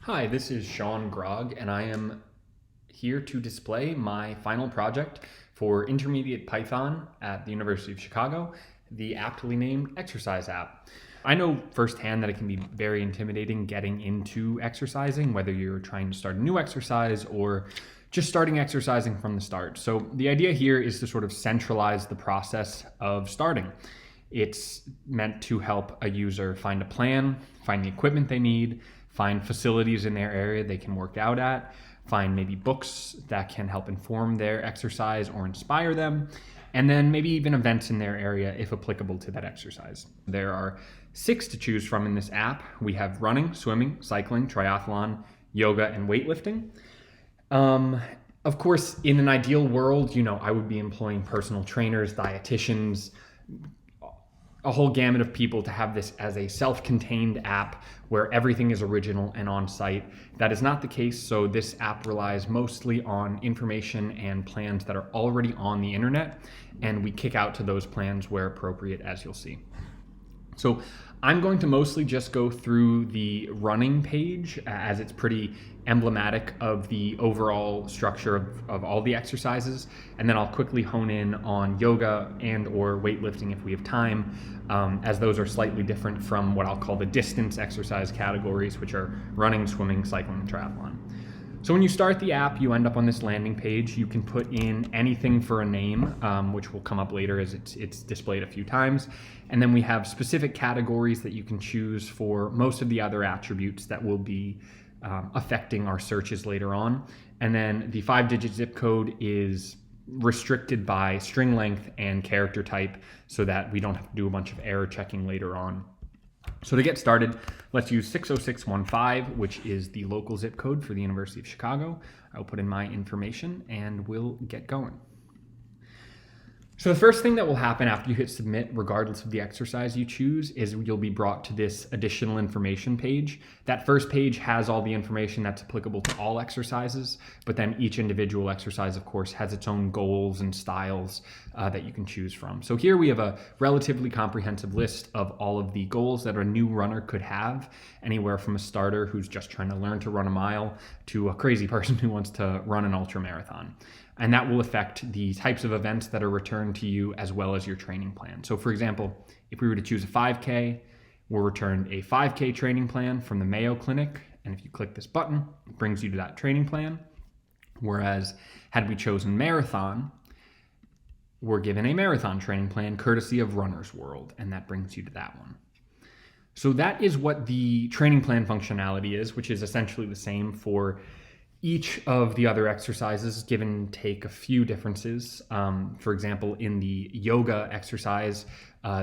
Hi, this is Sean Grog, and I am here to display my final project for intermediate Python at the University of Chicago, the aptly named Exercise app. I know firsthand that it can be very intimidating getting into exercising, whether you're trying to start a new exercise or just starting exercising from the start. So the idea here is to sort of centralize the process of starting. It's meant to help a user find a plan, find the equipment they need, find facilities in their area they can work out at, find maybe books that can help inform their exercise or inspire them, and then maybe even events in their area if applicable to that exercise. There are 6 to choose from in this app. We have running, swimming, cycling, triathlon, yoga, and weightlifting. Of course, in an ideal world, I would be employing personal trainers, dietitians, a whole gamut of people to have this as a self-contained app where everything is original and on site. That is not the case, so this app relies mostly on information and plans that are already on the internet, and we kick out to those plans where appropriate, as you'll see. So I'm going to mostly just go through the running page as it's pretty emblematic of the overall structure of all the exercises. And then I'll quickly hone in on yoga and or weightlifting if we have time, as those are slightly different from what I'll call the distance exercise categories, which are running, swimming, cycling, and triathlon. So when you start the app, you end up on this landing page. You can put in anything for a name, which will come up later as it's displayed a few times. And then we have specific categories that you can choose for most of the other attributes that will be affecting our searches later on. And then the 5-digit zip code is restricted by string length and character type so that we don't have to do a bunch of error checking later on. So to get started, let's use 60615, which is the local zip code for the University of Chicago. I'll put in my information and we'll get going. So the first thing that will happen after you hit submit, regardless of the exercise you choose, is you'll be brought to this additional information page. That first page has all the information that's applicable to all exercises, but then each individual exercise, of course, has its own goals and styles that you can choose from. So here we have a relatively comprehensive list of all of the goals that a new runner could have, anywhere from a starter who's just trying to learn to run a mile to a crazy person who wants to run an ultra marathon. And that will affect the types of events that are returned to you as well as your training plan. So for example, if we were to choose a 5K, we're returned a 5K training plan from the Mayo Clinic. And if you click this button, it brings you to that training plan. Whereas had we chosen marathon, we're given a marathon training plan courtesy of Runner's World, and that brings you to that one. So that is what the training plan functionality is, which is essentially the same for each of the other exercises, give and take a few differences. For example, in the yoga exercise,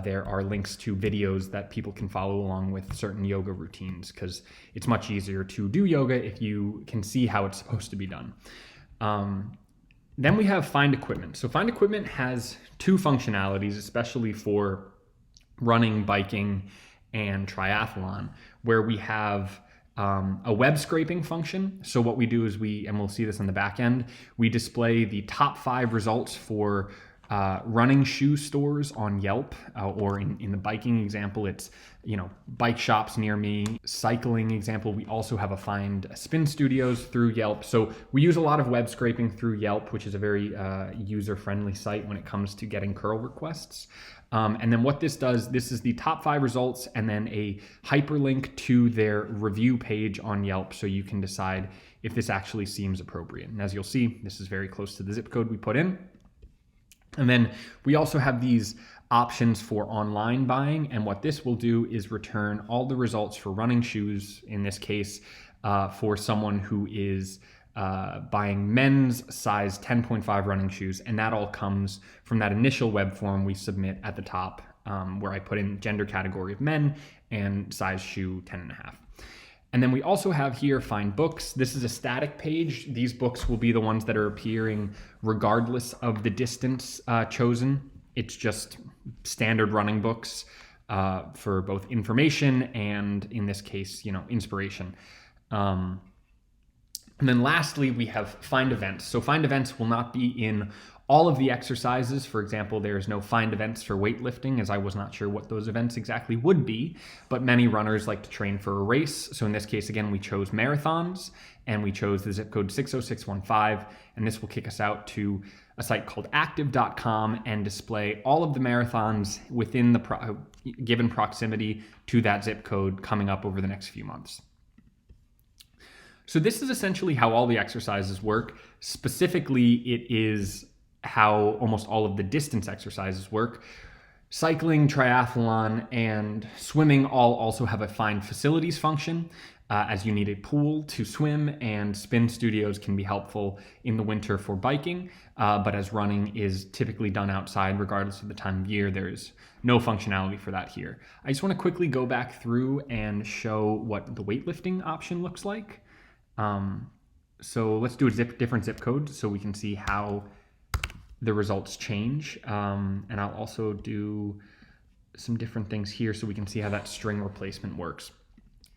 there are links to videos that people can follow along with certain yoga routines, because it's much easier to do yoga if you can see how it's supposed to be done. Then we have Find Equipment. So Find Equipment has 2 functionalities, especially for running, biking, and triathlon, where we have a web scraping function. So what we do is and we'll see this on the back end, we display the top 5 results for running shoe stores on Yelp, or in the biking example, it's bike shops near me. Cycling example, we also have a Find Spin Studios through Yelp. So we use a lot of web scraping through Yelp, which is a very user-friendly site when it comes to getting curl requests. And then what this does, this is the top 5 results and then a hyperlink to their review page on Yelp, so you can decide if this actually seems appropriate. And as you'll see, this is very close to the zip code we put in. And then we also have these options for online buying, and what this will do is return all the results for running shoes, in this case, for someone who is buying men's size 10.5 running shoes, and that all comes from that initial web form we submit at the top, where I put in gender category of men and size shoe 10.5. And then we also have here Find Books. This is a static page. These books will be the ones that are appearing regardless of the distance chosen. It's just standard running books for both information and, in this case, inspiration. And then lastly, we have Find Events. So Find Events will not be in All of the exercises, for example, there's no find events for weightlifting, as I was not sure what those events exactly would be, but many runners like to train for a race. So in this case, again, we chose marathons, and we chose the zip code 60615, and this will kick us out to a site called active.com and display all of the marathons within the given proximity to that zip code coming up over the next few months. So this is essentially how all the exercises work. Specifically, it is how almost all of the distance exercises work. Cycling, triathlon, and swimming all also have a find facilities function, as you need a pool to swim, and spin studios can be helpful in the winter for biking, but as running is typically done outside regardless of the time of year, there's no functionality for that here. I just want to quickly go back through and show what the weightlifting option looks like. So let's do a different zip code so we can see how the results change. And I'll also do some different things here so we can see how that string replacement works.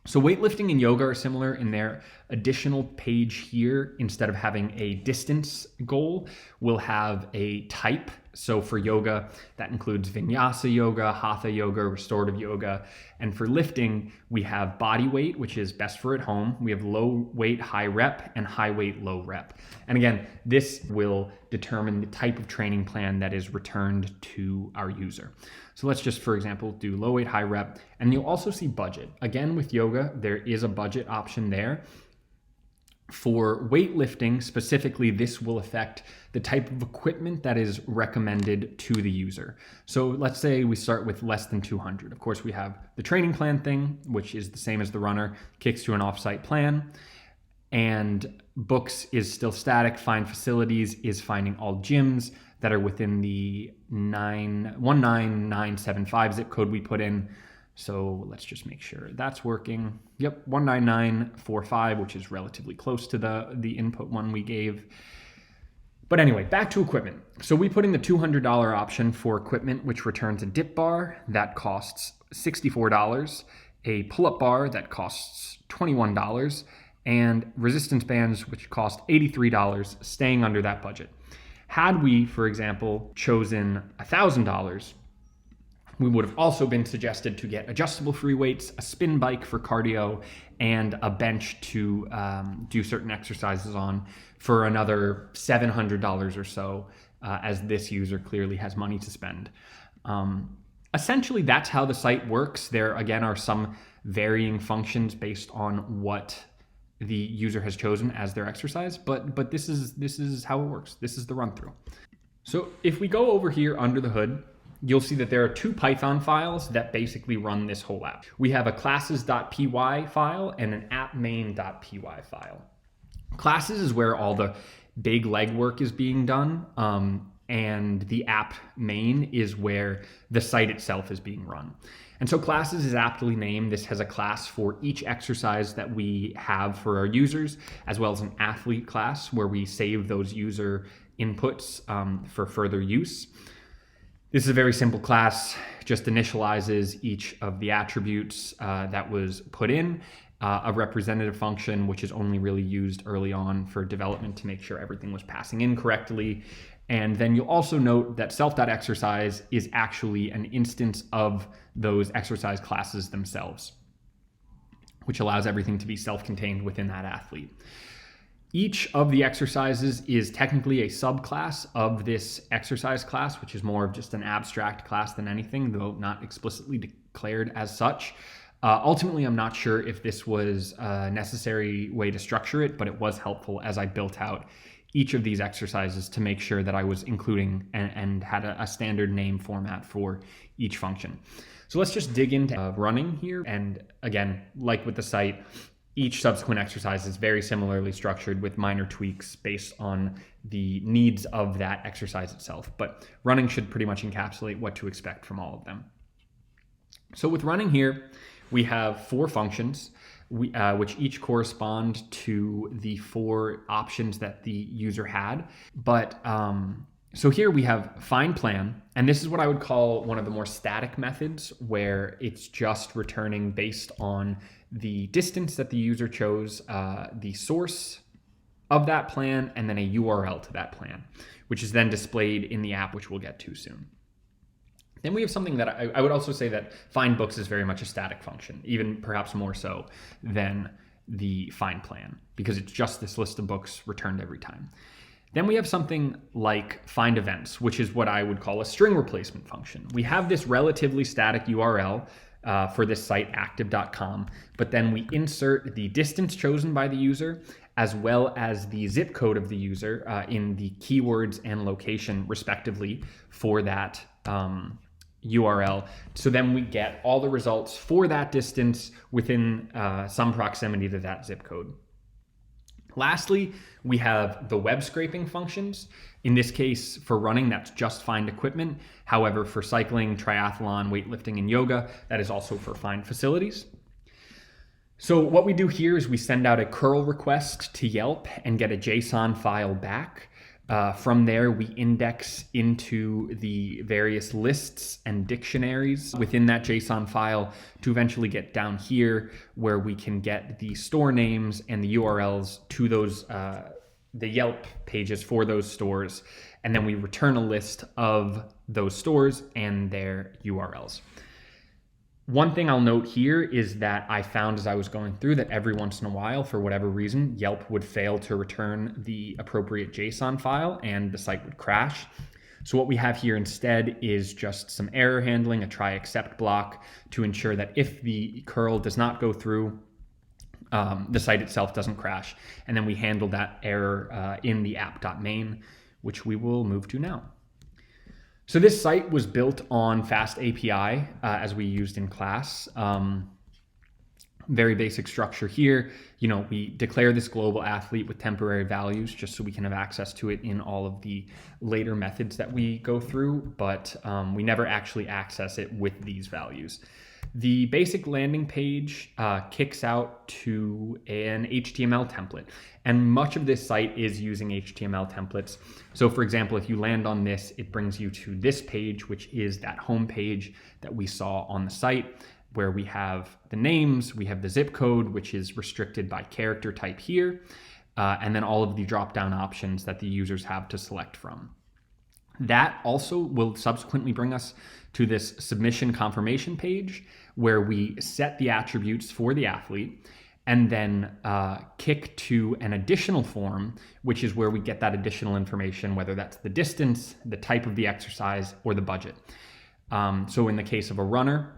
So weightlifting and yoga are similar in their additional page here. Instead of having a distance goal, we'll have a type. So for yoga, that includes vinyasa yoga, hatha yoga, restorative yoga. And for lifting, we have body weight, which is best for at home. We have low weight, high rep, and high weight, low rep. And again, this will determine the type of training plan that is returned to our user. So let's just, for example, do low weight, high rep, and you'll also see budget. Again, with yoga, there is a budget option there. For weightlifting specifically, this will affect the type of equipment that is recommended to the user. So let's say we start with less than 200. Of course, we have the training plan thing, which is the same as the runner, kicks to an offsite plan. And books is still static. Find facilities is finding all gyms that are within the 19975 zip code we put in. So let's just make sure that's working. Yep, 19945, which is relatively close to the input one we gave. But anyway, back to equipment. So we put in the $200 option for equipment, which returns a dip bar that costs $64, a pull-up bar that costs $21, and resistance bands, which cost $83, staying under that budget. Had we, for example, chosen $1,000, we would have also been suggested to get adjustable free weights, a spin bike for cardio, and a bench to do certain exercises on for another $700 or so, as this user clearly has money to spend. Essentially, that's how the site works. There, again, are some varying functions based on what the user has chosen as their exercise, but this is how it works. This is the run through. So if we go over here under the hood, you'll see that there are two Python files that basically run this whole app. We have a classes.py file and an appmain.py file. Classes is where all the big legwork is being done, and the app main is where the site itself is being run. And so classes is aptly named. This has a class for each exercise that we have for our users, as well as an athlete class where we save those user inputs for further use. This is a very simple class, just initializes each of the attributes that was put in, a representative function, which is only really used early on for development to make sure everything was passing in correctly. And then you'll also note that self.exercise is actually an instance of those exercise classes themselves, which allows everything to be self-contained within that athlete. Each of the exercises is technically a subclass of this exercise class, which is more of just an abstract class than anything, though not explicitly declared as such. Ultimately, I'm not sure if this was a necessary way to structure it, but it was helpful as I built out each of these exercises to make sure that I was including and had a standard name format for each function. So let's just dig into running here. And again, like with the site, each subsequent exercise is very similarly structured with minor tweaks based on the needs of that exercise itself. But running should pretty much encapsulate what to expect from all of them. So with running here, we have four functions, which each correspond to the four options that the user had. But so here we have find plan, and this is what I would call one of the more static methods, where it's just returning based on the distance that the user chose, the source, of that plan and then a URL to that plan, which is then displayed in the app, which we'll get to soon. Then we have something that I would also say that find books is very much a static function, even perhaps more so than the find plan, because it's just this list of books returned every time. Then we have something like find events, which is what I would call a string replacement function. We have this relatively static URL for this site, active.com, but then we insert the distance chosen by the user as well as the zip code of the user in the keywords and location respectively for that URL. So then we get all the results for that distance within some proximity to that zip code. Lastly, we have the web scraping functions. In this case, for running, that's just find equipment. However, for cycling, triathlon, weightlifting, and yoga, that is also for find facilities. So what we do here is we send out a curl request to Yelp and get a JSON file back. From there, we index into the various lists and dictionaries within that JSON file to eventually get down here where we can get the store names and the URLs to those, the Yelp pages for those stores. And then we return a list of those stores and their URLs. One thing I'll note here is that I found as I was going through that every once in a while, for whatever reason, Yelp would fail to return the appropriate JSON file and the site would crash. So what we have here instead is just some error handling, a try except block to ensure that if the curl does not go through, the site itself doesn't crash. And then we handle that error in the app.main, which we will move to now. So this site was built on Fast API as we used in class. Very basic structure here. You know, we declare this global athlete with temporary values just so we can have access to it in all of the later methods that we go through, but we never actually access it with these values. The basic landing page kicks out to an HTML template, and much of this site is using HTML templates. So for example, if you land on this, it brings you to this page, which is that home page that we saw on the site, where we have the names, we have the zip code, which is restricted by character type here, and then all of the drop-down options that the users have to select from. That also will subsequently bring us to this submission confirmation page where we set the attributes for the athlete and then kick to an additional form, which is where we get that additional information, whether that's the distance, the type of the exercise, or the budget. So in the case of a runner,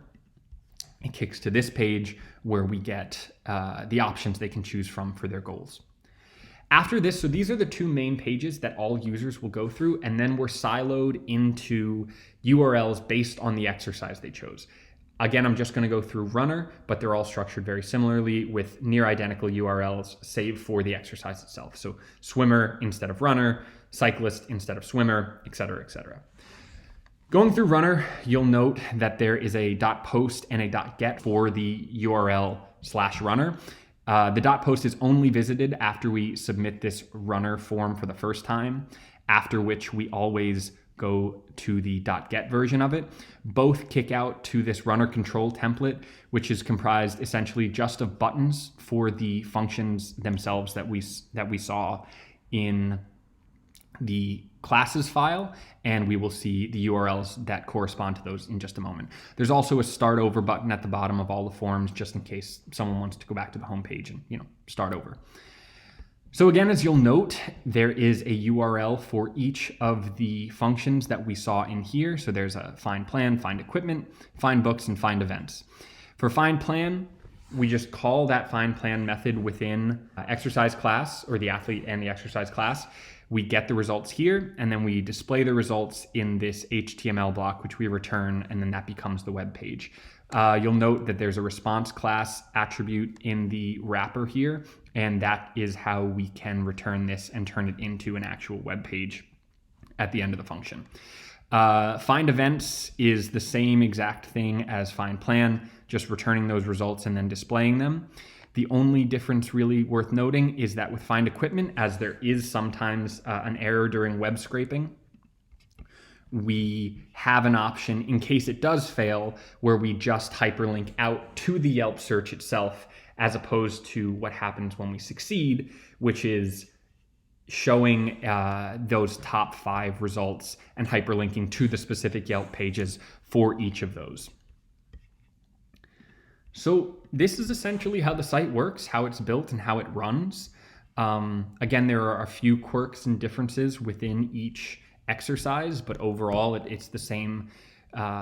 it kicks to this page where we get the options they can choose from for their goals. After this, so these are the two main pages that all users will go through, and then we're siloed into URLs based on the exercise they chose. Again, I'm just going to go through runner, but they're all structured very similarly with near identical URLs save for the exercise itself. So swimmer instead of runner, cyclist instead of swimmer, etc., etc. Going through runner, you'll note that there is a .post and a .get for the URL/runner. The .post is only visited after we submit this runner form for the first time, after which we always go to the .get version of it. Both kick out to this runner control template, which is comprised essentially just of buttons for the functions themselves that we saw in the classes file, and we will see the URLs that correspond to those in just a moment. There's also a start over button at the bottom of all the forms, just in case someone wants to go back to the home page and, start over. So again, as you'll note, there is a URL for each of the functions that we saw in here. So there's a find plan, find equipment, find books, and find events. For find plan, we just call that find plan method within exercise class, or the athlete and the exercise class. We get the results here, and then we display the results in this HTML block, which we return, and then that becomes the web page. You'll note that there's a response class attribute in the wrapper here, and that is how we can return this and turn it into an actual web page at the end of the function. Find events is the same exact thing as find plan, just returning those results and then displaying them. The only difference really worth noting is that with find equipment, as there is sometimes an error during web scraping, we have an option in case it does fail where we just hyperlink out to the Yelp search itself, as opposed to what happens when we succeed, which is showing those top 5 results and hyperlinking to the specific Yelp pages for each of those. So this is essentially how the site works, how it's built, and how it runs. Again, there are a few quirks and differences within each exercise, but overall it's the same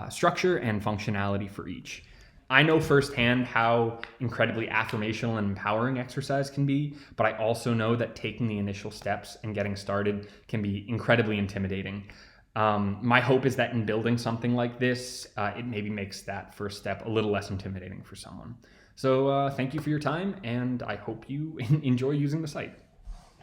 structure and functionality for each. I know firsthand how incredibly affirmational and empowering exercise can be, but I also know that taking the initial steps and getting started can be incredibly intimidating. My hope is that in building something like this, it maybe makes that first step a little less intimidating for someone. So thank you for your time, and I hope you enjoy using the site.